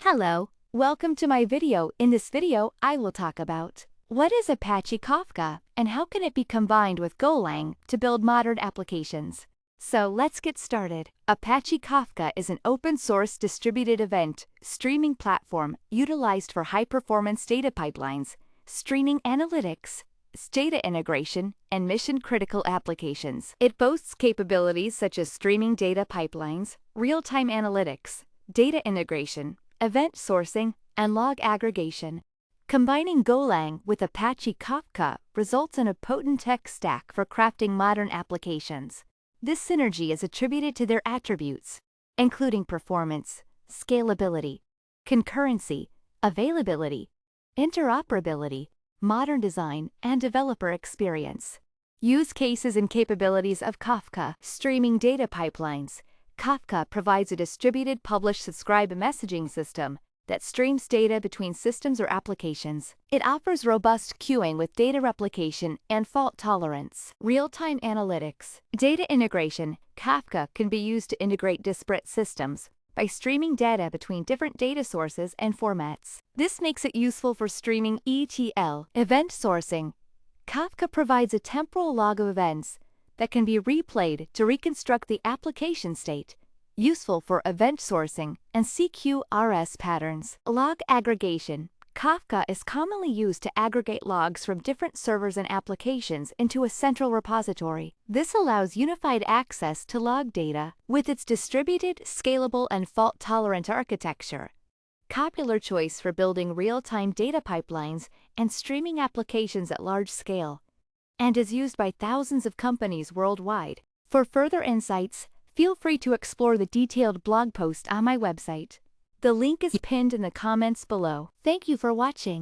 Hello, welcome to my video. In this video, I will talk about what is Apache Kafka and how can it be combined with Golang to build modern applications. So let's get started. Apache Kafka is an open-source distributed event streaming platform utilized for high-performance data pipelines, streaming analytics, data integration, and mission-critical applications. It boasts capabilities such as streaming data pipelines, real-time analytics, data integration, event sourcing, and log aggregation. Combining Golang with Apache Kafka results in a potent tech stack for crafting modern applications. This synergy is attributed to their attributes, including performance, scalability, concurrency, availability, interoperability, modern design, and developer experience. Use cases and capabilities of Kafka. Streaming data pipelines. Kafka provides a distributed publish-subscribe messaging system that streams data between systems or applications. It offers robust queuing with data replication and fault tolerance. Real-time analytics. Data integration. Kafka can be used to integrate disparate systems by streaming data between different data sources and formats. This makes it useful for streaming ETL. Event sourcing. Kafka provides a temporal log of events that can be replayed to reconstruct the application state, useful for event sourcing and CQRS patterns. Log aggregation. Kafka is commonly used to aggregate logs from different servers and applications into a central repository. This allows unified access to log data. With its distributed, scalable, and fault-tolerant architecture, popular choice for building real-time data pipelines and streaming applications at large scale, and is used by thousands of companies worldwide. For further insights, feel free to explore the detailed blog post on my website. The link is pinned in the comments below. Thank you for watching.